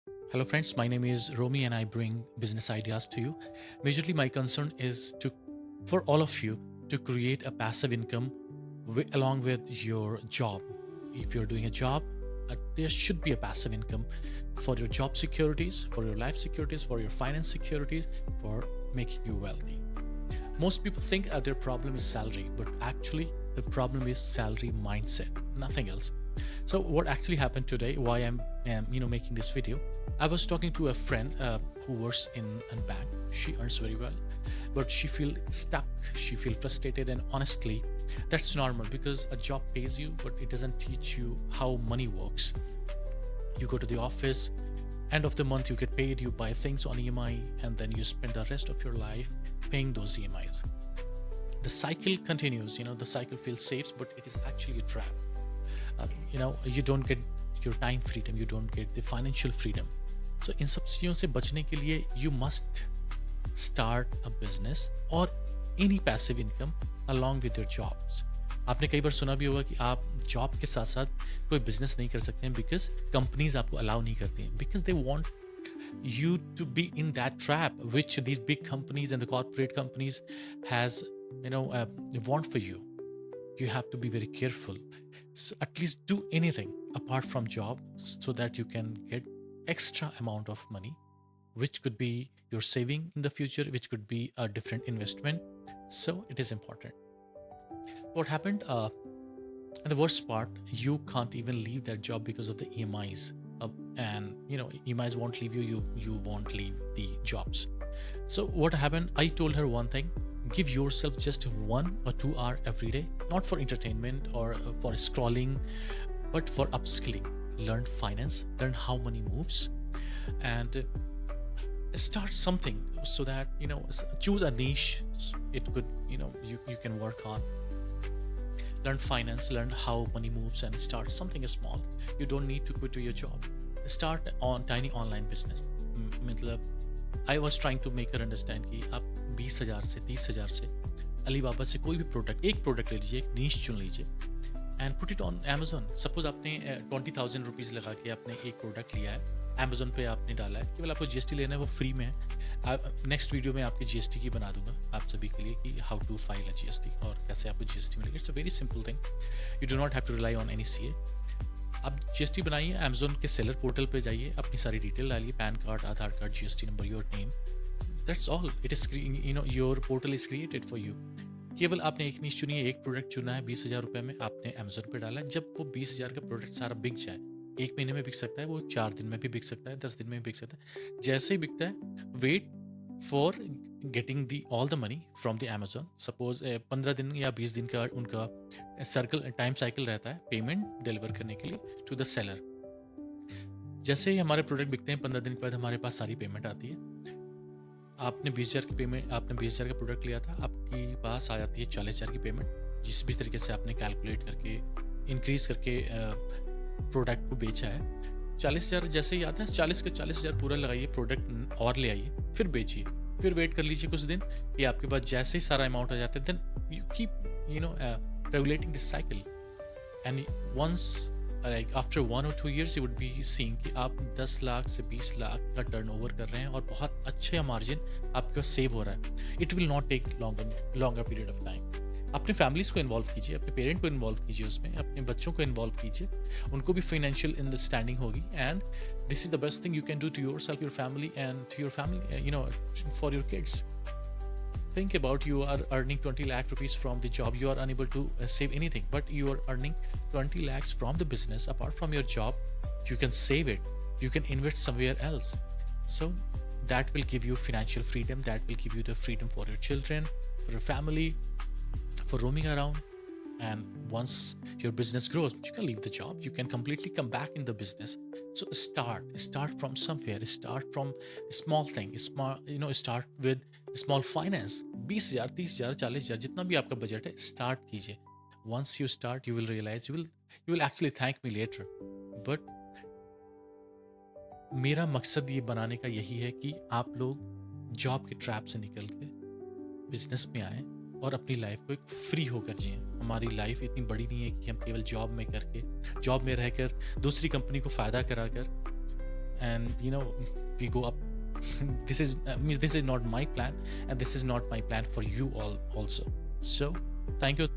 Hello, friends. My name is Romy, and I bring business ideas to you. Majorly, my concern is for all of you, to create a passive income along with your job. If you're doing a job, there should be a passive income for your job securities, for your life securities, for your finance securities, for making you wealthy. Most people think their problem is salary, but actually, the problem is salary mindset, nothing else. So what actually happened today, why I'm making this video, I was talking to a friend who works in a bank. She earns very well, but she feels stuck, she feels frustrated, and honestly, that's normal because a job pays you, but it doesn't teach you how money works. You go to the office, end of the month you get paid, you buy things on EMI, and then you spend the rest of your life paying those EMIs. The cycle continues, the cycle feels safe, but it is actually a trap. You don't get your time freedom, you don't get the financial freedom. So इन सब चीज़ों से बचने के लिए you must start a business or any passive income along with your jobs. आपने कई बार सुना भी होगा कि आप जॉब के साथ साथ कोई बिजनेस नहीं कर सकते हैं बिकॉज कंपनीज आपको अलाउ नहीं करती हैं because they want you to be in that trap which these big companies and the corporate companies has want for you. You have to be very careful. So at least do anything apart from job so that you can get extra amount of money, which could be your saving in the future, which could be a different investment. So it is important. What happened, and the worst part, you can't even leave that job because of the EMIs. And EMIs won't leave you, you won't leave the jobs. So what happened, I told her one thing: give yourself just 1 or 2 hours every day, not for entertainment or for scrolling, but for upskilling. Learn finance, learn how money moves, and start something so that choose a niche. It could you can work on. Learn finance, learn how money moves, and start something small. You don't need to quit your job. Start on tiny online business. मतलब I was trying to make her understand कि आप 20,000 से 30,000 से Alibaba से कोई भी product, एक product ले लीजिए, एक नीश चुन लीजिए and put it on Amazon. Suppose आपने 20,000 रुपीज़ लगा के आपने एक प्रोडक्ट लिया है, अमेजोन पे आपने डाला है, केवल आपको जीएसटी लेना है, वो फ्री में है. नेक्स्ट वीडियो में आपकी जीएसटी की बना दूंगा आप सभी के लिए कि how to file a GST और कैसे आपको जीएसटी मिलेगी. It's a very simple thing. You do not have to rely on any CA. आप जीएसटी बनाइए, अमेजोन के सेलर पोर्टल पे जाइए, अपनी सारी डिटेल डालिए, PAN card, Aadhaar card, GST number, your name. That's all. It is your portal is created for you. केवल आपने एक नीश चुनी है, एक प्रोडक्ट चुना है, 20,000 रुपये में आपने अमेजोन पे डाला है. जब वो 20,000 का प्रोडक्ट सारा बिक जाए, 1 महीने में बिक सकता है, वो 4 दिन में भी बिक सकता है, 10 दिन में भी बिक सकता है. जैसे ही बिकता है, wait for getting the all the money from the Amazon. Suppose 15 दिन या 20 दिन का उनका टाइम साइकिल रहता है पेमेंट डिलीवर करने के लिए टू द सेलर. जैसे ही हमारे प्रोडक्ट बिकते हैं, 15 दिन के बाद हमारे पास सारी पेमेंट आती है. आपने 20,000 की पेमेंट, आपने 20,000 का प्रोडक्ट लिया था, आपके पास आ जाती है 40,000 की पेमेंट. जिस भी तरीके से आपने कैलकुलेट करके इंक्रीज करके प्रोडक्ट को बेचा है, 40,000 जैसे ही आता है, 40 के 40,000 पूरा लगाइए, प्रोडक्ट और ले आइए, फिर बेचिए, फिर वेट कर लीजिए कुछ दिन. ये आपके पास जैसे ही सारा अमाउंट आ जाता है, then you keep regulating this cycle, and once like after 1 or 2 years you would be seeing कि आप 10 लाख से 20 लाख का टर्नओवर कर रहे हैं और बहुत अच्छे मार्जिन आपके पास सेव हो रहा है. It will not take longer period of time. अपने फैमिलीज को इन्वॉल्व कीजिए, अपने पेरेंट को इन्वॉल्व कीजिए उसमें, अपने बच्चों को इन्वॉल्व कीजिए, उनको भी फाइनेंशियल अंडरस्टैंडिंग होगी. And this is the best thing you can do to yourself, your family, and to your family, for your kids. Think about, you are earning 20 lakh rupees from the job, you are unable to save anything, but you are earning 20 lakhs from the business. Apart from your job, you can save it, you can invest somewhere else. So that will give you financial freedom, that will give you the freedom for your children, for your family, for roaming around. And once your business grows, you can leave the job, you can completely come back in the business. So start from somewhere, start from a small thing, start with small finance. 20,000, 30,000, 40,000, जितना भी आपका budget है, start कीजिए. once you start, you will realize, you will actually thank me later. But मेरा मकसद ये बनाने का यही है कि आप लोग जॉब के ट्रैप से निकल के बिजनेस में आए और अपनी लाइफ को एक फ्री होकर जिए. हमारी लाइफ इतनी बड़ी नहीं है कि हम केवल जॉब में रहकर दूसरी कंपनी को फ़ायदा कराकर and we go up. This is means this is not my plan, and this is not my plan for you all also. So thank you.